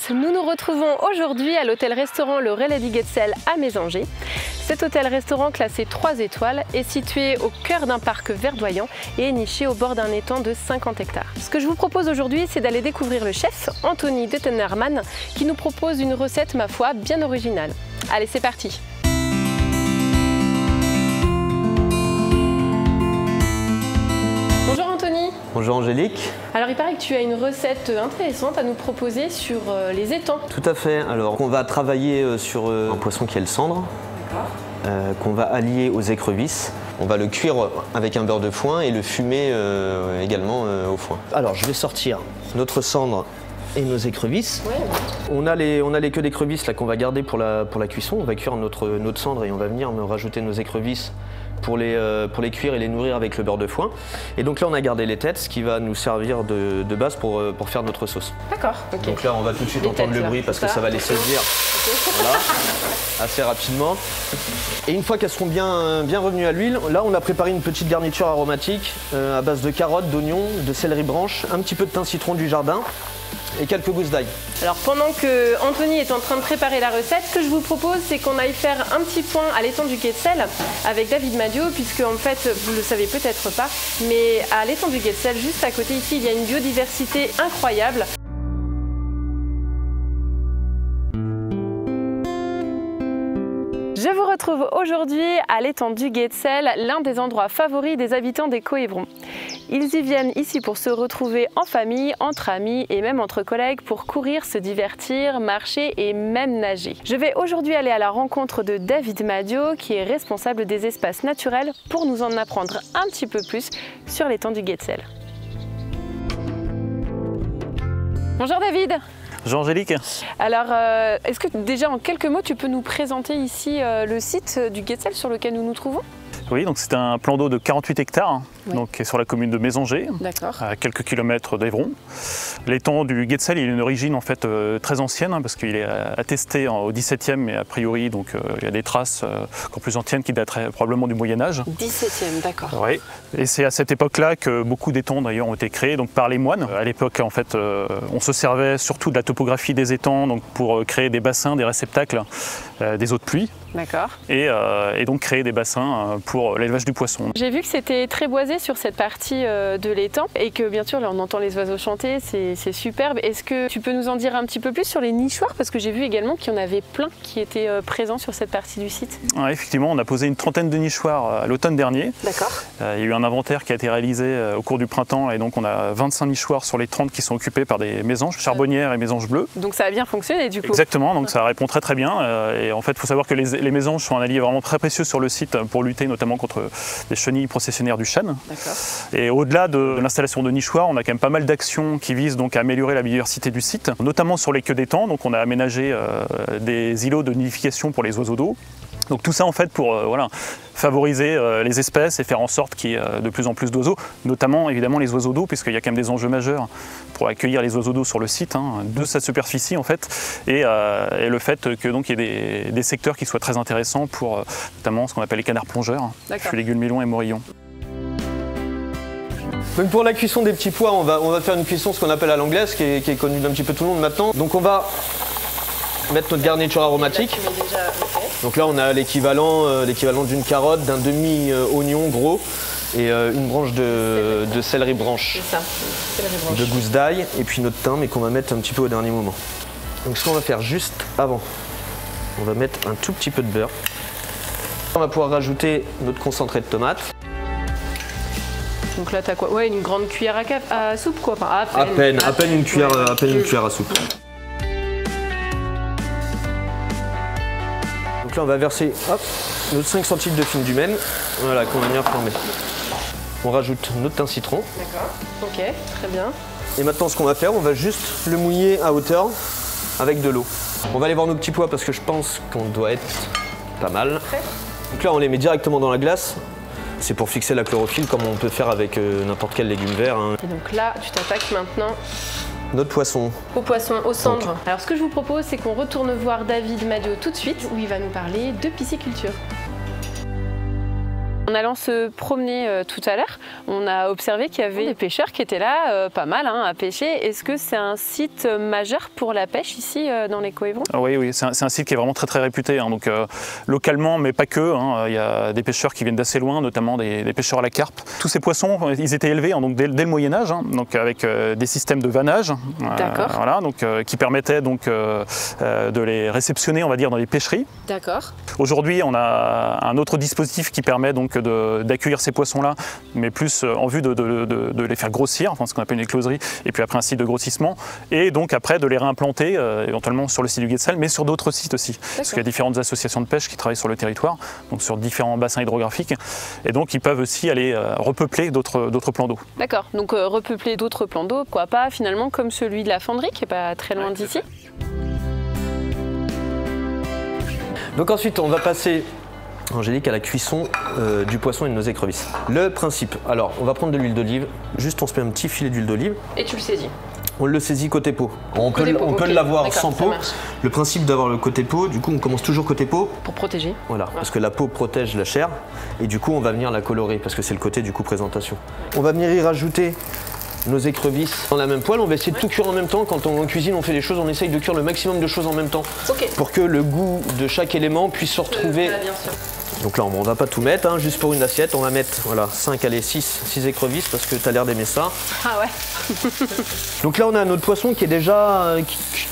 tous, nous nous retrouvons aujourd'hui à l'hôtel-restaurant Le Relais du Guetzel à Mésanger. Cet hôtel-restaurant classé 3 étoiles est situé au cœur d'un parc verdoyant et est niché au bord d'un étang de 50 hectares. Ce que je vous propose aujourd'hui, c'est d'aller découvrir le chef, Anthony de Tennerman, qui nous propose une recette, ma foi, bien originale. Allez, c'est parti! Bonjour Anthony. Bonjour Angélique. Alors il paraît que tu as une recette intéressante à nous proposer sur les étangs. Tout à fait. Alors on va travailler sur un poisson qui est le cendre, qu'on va allier aux écrevisses. On va le cuire avec un beurre de foin et le fumer également au foin. Alors je vais sortir notre cendre et nos écrevisses. Ouais. On a les queues d'écrevisses là qu'on va garder pour la cuisson. On va cuire notre cendre et on va venir rajouter nos écrevisses pour les cuire et les nourrir avec le beurre de foin. Et donc là on a gardé les têtes, ce qui va nous servir de base pour faire notre sauce. D'accord, ok. Donc là on va tout de suite entendre le bruit parce que ça va les saisir. Voilà, assez rapidement. Et une fois qu'elles seront bien revenues à l'huile, là on a préparé une petite garniture aromatique à base de carottes, d'oignons, de céleri branche, un petit peu de thym citron du jardin et quelques gousses d'ail. Alors pendant que Anthony est en train de préparer la recette, ce que je vous propose, c'est qu'on aille faire un petit point à l'étang du Guetzel avec David Madio, puisque en fait, vous ne le savez peut-être pas, mais à l'étang du Guetzel, juste à côté ici, il y a une biodiversité incroyable. Je vous retrouve aujourd'hui à l'étang du Guetzel, l'un des endroits favoris des habitants des Coëvrons. Ils y viennent ici pour se retrouver en famille, entre amis et même entre collègues pour courir, se divertir, marcher et même nager. Je vais aujourd'hui aller à la rencontre de David Madio qui est responsable des espaces naturels pour nous en apprendre un petit peu plus sur l'étang du Guetzel. Bonjour David. Bonjour Angélique. Alors, est-ce que déjà en quelques mots tu peux nous présenter ici le site du Guetzel sur lequel nous nous trouvons? Oui, donc c'est un plan d'eau de 48 hectares, oui. Donc, qui est sur la commune de Mésanger, à quelques kilomètres d'Évron. L'étang du Guetzel, il a une origine en fait très ancienne, parce qu'il est attesté au XVIIe, mais a priori donc, il y a des traces encore plus anciennes qui dateraient probablement du Moyen-Âge. XVIIe, d'accord. Oui, et c'est à cette époque-là que beaucoup d'étangs d'ailleurs ont été créés donc, par les moines. À l'époque, en fait, on se servait surtout de la topographie des étangs donc, pour créer des bassins, des réceptacles, des eaux de pluie. D'accord. Et donc créer des bassins pour l'élevage du poisson. J'ai vu que c'était très boisé sur cette partie de l'étang et que bien sûr là on entend les oiseaux chanter, c'est superbe. Est-ce que tu peux nous en dire un petit peu plus sur les nichoirs? Parce que j'ai vu également qu'il y en avait plein qui étaient présents sur cette partie du site. Ouais, effectivement, on a posé une trentaine de nichoirs à l'automne dernier. D'accord. Il y a eu un inventaire qui a été réalisé au cours du printemps et donc on a 25 nichoirs sur les 30 qui sont occupés par des mésanges charbonnières et mésanges bleues. Donc ça a bien fonctionné du coup. Exactement, donc ça répond très bien. Et en fait, il faut savoir que les mésanges sont un allié vraiment très précieux sur le site pour lutter notamment contre les chenilles processionnaires du chêne. Et au-delà de l'installation de nichoirs, on a quand même pas mal d'actions qui visent donc à améliorer la biodiversité du site, notamment sur les queues d'étang. Donc on a aménagé des îlots de nidification pour les oiseaux d'eau. Donc tout ça en fait pour favoriser les espèces et faire en sorte qu'il y ait de plus en plus d'oiseaux, notamment évidemment les oiseaux d'eau, puisqu'il y a quand même des enjeux majeurs pour accueillir les oiseaux d'eau sur le site, de sa superficie en fait, et le fait que donc il y ait des secteurs qui soient très intéressants pour notamment ce qu'on appelle les canards plongeurs, filets guillemillons et morillons. Donc pour la cuisson des petits pois, on va faire une cuisson ce qu'on appelle à l'anglaise, qui est connue d'un petit peu tout le monde maintenant. Donc on va mettre notre garniture aromatique. Donc là on a l'équivalent d'une carotte, d'un demi-oignon gros et une branche de céleri branche, de gousses d'ail et puis notre thym mais qu'on va mettre un petit peu au dernier moment. Donc ce qu'on va faire juste avant, on va mettre un tout petit peu de beurre. On va pouvoir rajouter notre concentré de tomate. Donc là t'as quoi? Ouais, une grande cuillère à soupe quoi, enfin, à peine une cuillère à soupe. Donc là on va verser notre 5 centilitres de fine d'humaine, voilà, qu'on a bien formé. On rajoute notre thym citron. D'accord, ok, très bien. Et maintenant ce qu'on va faire, on va juste le mouiller à hauteur avec de l'eau. On va aller voir nos petits pois parce que je pense qu'on doit être pas mal. Donc là on les met directement dans la glace. C'est pour fixer la chlorophylle comme on peut faire avec n'importe quel légume vert. Et donc là tu t'attaques maintenant notre poisson. Au poisson, aux cendres. Alors ce que je vous propose, c'est qu'on retourne voir David Madio tout de suite, où il va nous parler de pisciculture. En allant se promener tout à l'heure, on a observé qu'il y avait des pêcheurs qui étaient là, pas mal à pêcher. Est-ce que c'est un site majeur pour la pêche ici dans les Coévrons? Oui, c'est un site qui est vraiment très réputé, donc localement, mais pas que. Il y a des pêcheurs qui viennent d'assez loin, notamment des pêcheurs à la carpe. Tous ces poissons, ils étaient élevés donc dès le Moyen-Âge, donc avec des systèmes de vannage, voilà, donc qui permettaient donc de les réceptionner, on va dire, dans les pêcheries. D'accord. Aujourd'hui, on a un autre dispositif qui permet donc d'accueillir ces poissons-là, mais plus en vue de les faire grossir, enfin ce qu'on appelle une écloserie, et puis après un site de grossissement, et donc après de les réimplanter éventuellement sur le site du Guet de Celle, mais sur d'autres sites aussi, parce qu'il y a différentes associations de pêche qui travaillent sur le territoire, donc sur différents bassins hydrographiques, et donc ils peuvent aussi aller repeupler d'autres plans d'eau. D'accord, donc repeupler d'autres plans d'eau, pourquoi pas finalement comme celui de la fonderie qui n'est pas très loin d'ici. Donc ensuite on va passer, Angélique, à la cuisson du poisson et de nos écrevisses. Le principe, alors on va prendre de l'huile d'olive, juste on se met un petit filet d'huile d'olive. Et tu le saisis? On le saisit côté peau. On peut l'avoir sans peau. Le principe d'avoir le côté peau, du coup on commence toujours côté peau. Pour protéger. Voilà, parce que la peau protège la chair et du coup on va venir la colorer parce que c'est le côté du coup présentation. On va venir y rajouter nos écrevisses dans la même poêle. On va essayer de tout cuire en même temps. Quand on cuisine, on fait des choses, on essaye de cuire le maximum de choses en même temps pour que le goût de chaque élément puisse se retrouver. Bien sûr. Donc là, on ne va pas tout mettre, juste pour une assiette. On va mettre 5, allez, 6 écrevisses parce que tu as l'air d'aimer ça. Ah ouais. Donc là, on a notre poisson qui est déjà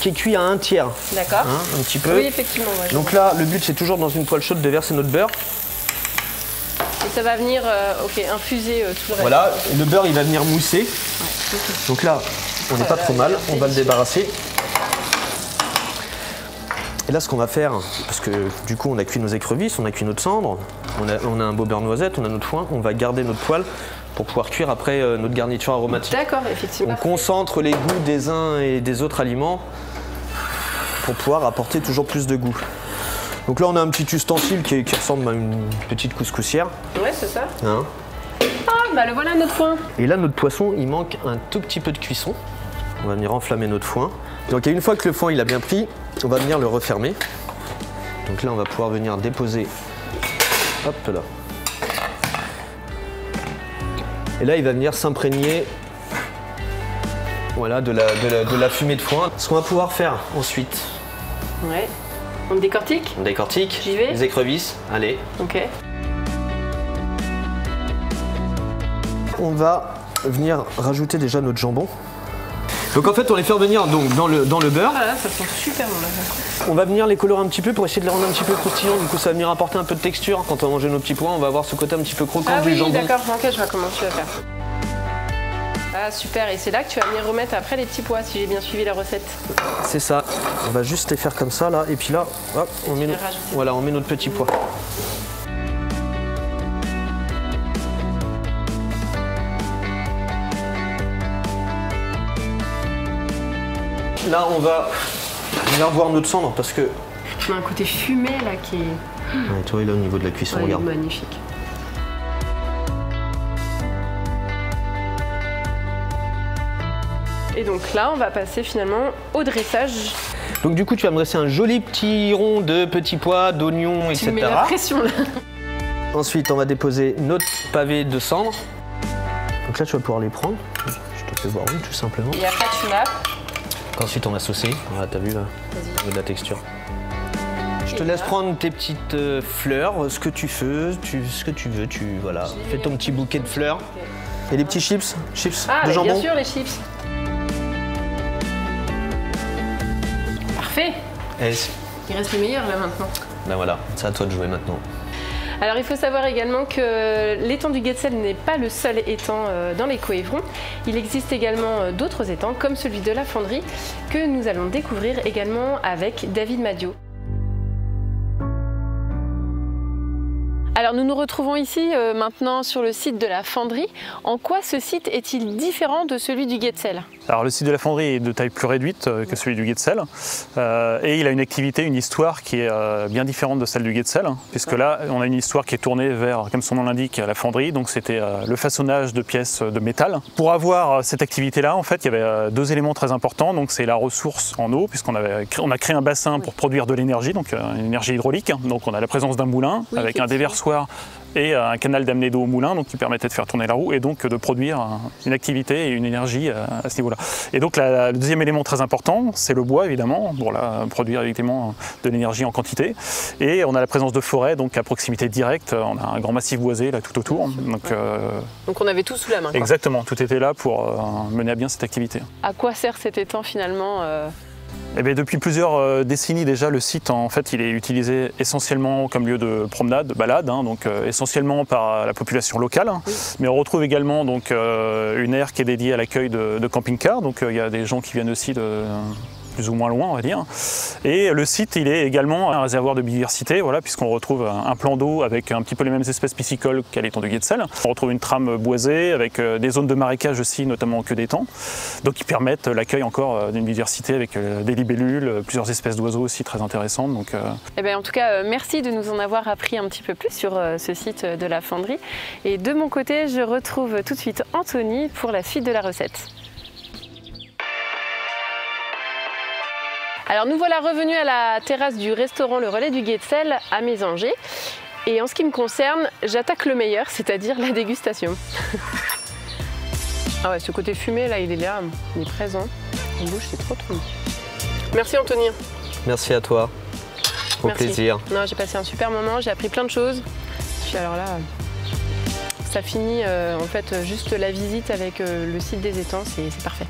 qui est cuit à 1/3. D'accord. Un petit peu. Oui, effectivement. Ouais, donc là, le but, c'est toujours dans une poêle chaude de verser notre beurre. Et ça va venir infuser tout le reste. Voilà, le beurre, il va venir mousser. Ouais. Donc là, on n'est pas trop mal. On va le débarrasser. Et là, ce qu'on va faire, parce que du coup, on a cuit nos écrevisses, on a cuit notre cendre, on a un beau beurre noisette, on a notre foin, on va garder notre poêle pour pouvoir cuire après notre garniture aromatique. D'accord, effectivement. On concentre les goûts des uns et des autres aliments pour pouvoir apporter toujours plus de goût. Donc là, on a un petit ustensile qui ressemble à une petite couscoussière. Ouais, c'est ça. Bah le voilà notre foin. Et là, notre poisson, il manque un tout petit peu de cuisson. On va venir enflammer notre foin. Donc une fois que le foin il a bien pris, on va venir le refermer. Donc là, on va pouvoir venir déposer. Hop là. Et là, il va venir s'imprégner de la fumée de foin. Ce qu'on va pouvoir faire ensuite. Ouais. On décortique? On décortique. J'y vais. Les écrevisses. Allez. Ok. On va venir rajouter déjà notre jambon. Donc en fait, on les fait revenir donc, dans le beurre. Ah là, ça sent super bon là. On va venir les colorer un petit peu pour essayer de les rendre un petit peu croustillants. Du coup, ça va venir apporter un peu de texture. Quand on va manger nos petits pois, on va avoir ce côté un petit peu croquant du jambon. Ah oui, d'accord. Ok, je vois comment tu vas faire. Ah super, et c'est là que tu vas venir remettre après les petits pois, si j'ai bien suivi la recette. C'est ça. On va juste les faire comme ça là, et puis là, hop, on met notre petit pois. Là, on va venir voir notre cendre parce que. On a un côté fumé là qui est. Ouais, tu vois, là au niveau de la cuisson, regarde. Magnifique. Et donc là, on va passer finalement au dressage. Donc du coup, tu vas me dresser un joli petit rond de petits pois, d'oignons, etc. Tu mets la pression là. Ensuite, on va déposer notre pavé de cendre. Donc là, tu vas pouvoir les prendre. Je te fais voir une tout simplement. Et après, tu nappes. Ensuite, on va saucer. Voilà, t'as vu là, de la texture. Je te laisse prendre tes petites fleurs, ce que tu veux, voilà. Fais ton petit bouquet de fleurs. Et les petits chips de jambon. Bien sûr, les chips. Parfait. Il reste le meilleur là maintenant. Ben voilà, c'est à toi de jouer maintenant. Alors il faut savoir également que l'étang du Guet de Celle n'est pas le seul étang dans les Coévrons. Il existe également d'autres étangs comme celui de la Fonderie que nous allons découvrir également avec David Madiot. Alors nous nous retrouvons ici maintenant sur le site de la Fonderie. En quoi ce site est-il différent de celui du Guet de Celle? Alors le site de la Fonderie est de taille plus réduite que celui du Guet de Celle et il a une activité, une histoire qui est bien différente de celle du Guet de Celle, puisque là on a une histoire qui est tournée vers, comme son nom l'indique, la fonderie, donc c'était le façonnage de pièces de métal. Pour avoir cette activité-là, en fait, il y avait deux éléments très importants, donc c'est la ressource en eau, puisqu'on a créé un bassin pour produire de l'énergie, donc une énergie hydraulique, donc on a la présence d'un moulin avec un déversoir passoire et un canal d'amener d'eau au moulin, donc qui permettait de faire tourner la roue et donc de produire une activité et une énergie à ce niveau-là. Et donc le deuxième élément très important, c'est le bois évidemment, pour produire évidemment de l'énergie en quantité. Et on a la présence de forêts, donc à proximité directe, on a un grand massif boisé là tout autour. Donc on avait tout sous la main, quoi. Exactement, tout était là pour mener à bien cette activité. À quoi sert cet étang finalement Eh bien, depuis plusieurs décennies déjà, le site en fait, il est utilisé essentiellement comme lieu de promenade, de balade, donc essentiellement par la population locale. Oui. Mais on retrouve également donc, une aire qui est dédiée à l'accueil de camping-cars. Donc il y a des gens qui viennent aussi de plus ou moins loin, on va dire. Et le site, il est également un réservoir de biodiversité, voilà, puisqu'on retrouve un plan d'eau avec un petit peu les mêmes espèces piscicoles qu'à l'étang du Guetzel. On retrouve une trame boisée avec des zones de marécage aussi, notamment en queue d'étang, donc qui permettent l'accueil encore d'une biodiversité avec des libellules, plusieurs espèces d'oiseaux aussi très intéressantes. Donc, Eh bien, en tout cas, merci de nous en avoir appris un petit peu plus sur ce site de la Fendrie. Et de mon côté, je retrouve tout de suite Anthony pour la suite de la recette. Alors nous voilà revenus à la terrasse du restaurant Le Relais du Guetzel à Mézanger. Et en ce qui me concerne, j'attaque le meilleur, c'est-à-dire la dégustation. Ah ouais, ce côté fumé là, il est là, il est présent. En bouche, c'est trop bon. Merci Anthony. Merci à toi. Au plaisir. Non, j'ai passé un super moment, j'ai appris plein de choses. Puis alors là, ça finit en fait juste la visite avec le site des étangs, c'est parfait.